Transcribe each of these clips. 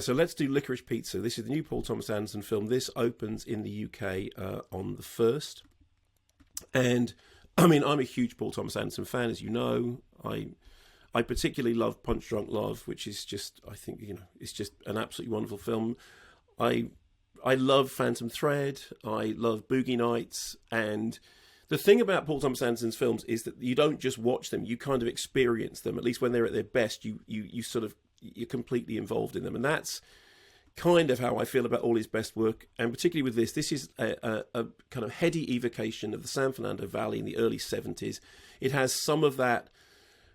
So let's do Licorice Pizza. This is the new Paul Thomas Anderson film. This opens in the UK on the 1st. And I mean, I'm a huge Paul Thomas Anderson fan, as you know. I particularly love Punch Drunk Love, which is just, I think, it's just an absolutely wonderful film. I love Phantom Thread. I love Boogie Nights. And the thing about Paul Thomas Anderson's films is that you don't just watch them, you kind of experience them. At least when they're at their best, you're completely involved in them. And that's kind of how I feel about all his best work. And particularly with this is a kind of heady evocation of the San Fernando Valley in the early 70s. It has some of that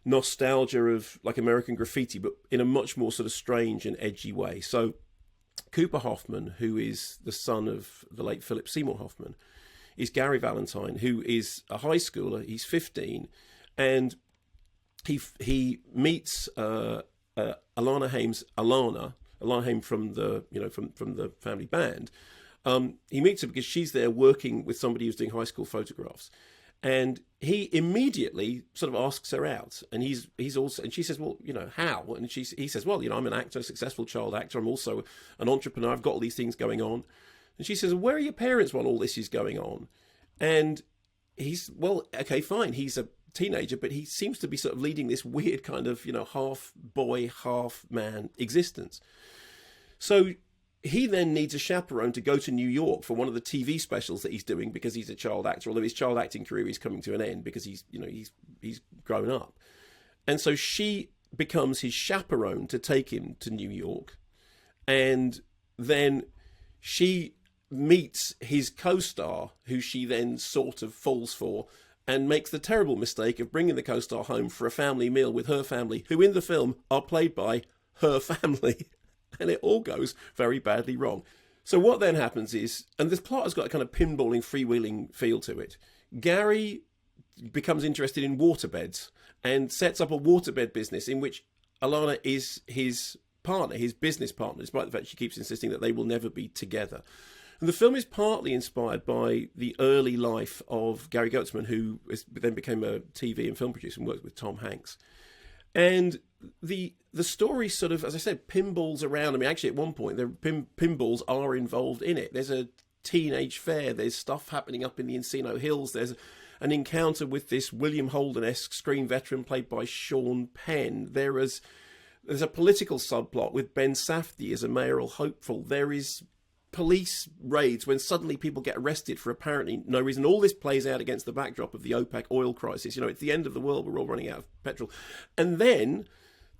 nostalgia of like American Graffiti, but in a much more sort of strange and edgy way. So Cooper Hoffman, who is the son of the late Philip Seymour Hoffman, is Gary Valentine, who is a high schooler. He's 15, and he meets Alana Haim from the from the family band. He meets her because she's there working with somebody who's doing high school photographs, and he immediately sort of asks her out. And he's also, and she says, well, how? And he says, well, I'm an actor, a successful child actor. I'm also an entrepreneur. I've got all these things going on. And she says, where are your parents while all this is going on? And he's, well, okay, fine. He's a teenager, but he seems to be sort of leading this weird kind of, half boy, half man existence. So he then needs a chaperone to go to New York for one of the TV specials that he's doing because he's a child actor, although his child acting career is coming to an end because he's grown up. And so she becomes his chaperone to take him to New York. And then she meets his co-star, who she then sort of falls for, and makes the terrible mistake of bringing the co-star home for a family meal with her family, who in the film are played by her family. And it all goes very badly wrong. So what then happens is, and this plot has got a kind of pinballing, freewheeling feel to it, Gary becomes interested in waterbeds and sets up a waterbed business in which Alana is his partner, his business partner, despite the fact she keeps insisting that they will never be together. And the film is partly inspired by the early life of Gary Goetzman, who then became a TV and film producer and worked with Tom Hanks. And the story sort of, as I said, pinballs around. I mean, actually, at one point, the pinballs are involved in it. There's a teenage fair. There's stuff happening up in the Encino Hills. There's an encounter with this William Holden-esque screen veteran played by Sean Penn. There's a political subplot with Ben Safdie as a mayoral hopeful. There is police raids when suddenly people get arrested for apparently no reason. All this plays out against the backdrop of the OPEC oil crisis. It's the end of the world. We're all running out of petrol. And then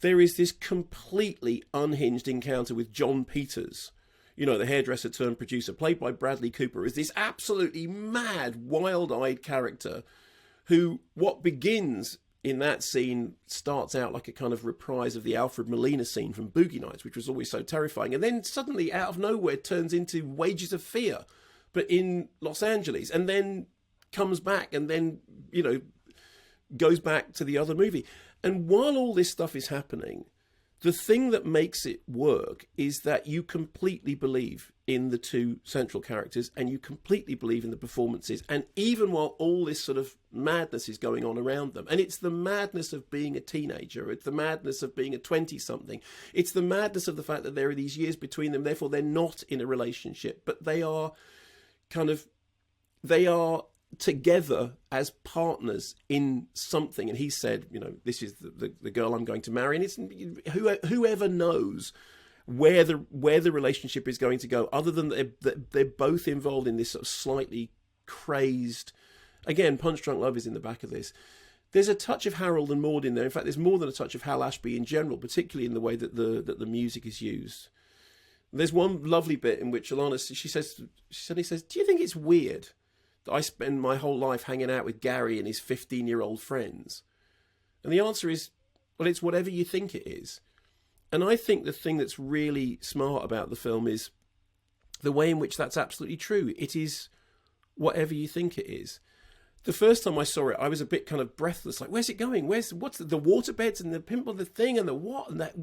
there is this completely unhinged encounter with John Peters, the hairdresser turned producer, played by Bradley Cooper, is this absolutely mad, wild-eyed character who, what begins in that scene starts out like a kind of reprise of the Alfred Molina scene from Boogie Nights, which was always so terrifying. And then suddenly, out of nowhere, turns into Wages of Fear, but in Los Angeles, and then comes back and then, goes back to the other movie. And while all this stuff is happening, the thing that makes it work is that you completely believe in the two central characters and you completely believe in the performances. And even while all this sort of madness is going on around them, and it's the madness of being a teenager, it's the madness of being a 20-something, it's the madness of the fact that there are these years between them, therefore they're not in a relationship, but they are together as partners in something. And he said, this is the girl I'm going to marry. And it's whoever knows where the relationship is going to go, other than they're both involved in this sort of slightly crazed, again, Punch Drunk Love is in the back of this. There's a touch of Harold and Maude in there. In fact, there's more than a touch of Hal Ashby in general, particularly in the way that the music is used. There's one lovely bit in which Alana, he says, do you think it's weird that I spend my whole life hanging out with Gary and his 15-year-old friends? And the answer is, well, it's whatever you think it is. And I think the thing that's really smart about the film is the way in which that's absolutely true. It is whatever you think it is. The first time I saw it, I was a bit kind of breathless, like, where's it going? What's the waterbeds and the pimple, the thing and the what and that,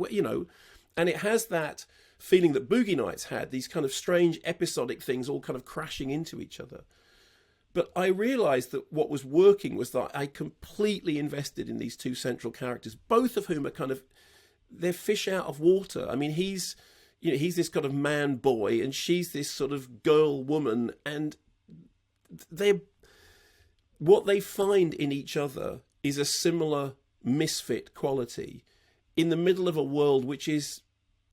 and it has that feeling that Boogie Nights had, these kind of strange episodic things all kind of crashing into each other. But I realised that what was working was that I completely invested in these two central characters, both of whom are they're fish out of water. I mean, he's he's this kind of man boy, and she's this sort of girl woman, and what they find in each other is a similar misfit quality in the middle of a world which is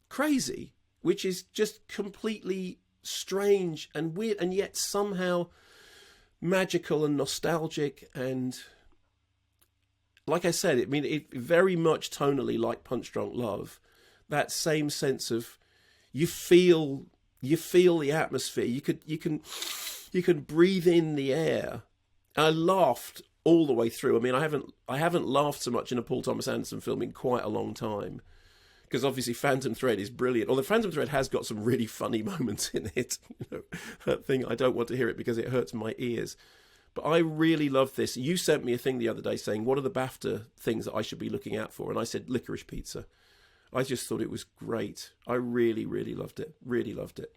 crazy, which is just completely strange and weird, and yet somehow magical and nostalgic. And like I said, it very much tonally like Punch Drunk Love, that same sense of you feel the atmosphere. You can breathe in the air. I laughed all the way through. I mean, I haven't laughed so much in a Paul Thomas Anderson film in quite a long time, because obviously Phantom Thread is brilliant. Although Phantom Thread has got some really funny moments in it. That thing, I don't want to hear it because it hurts my ears. But I really love this. You sent me a thing the other day saying, what are the BAFTA things that I should be looking out for? And I said Licorice Pizza. I just thought it was great. I really, really loved it. Really loved it.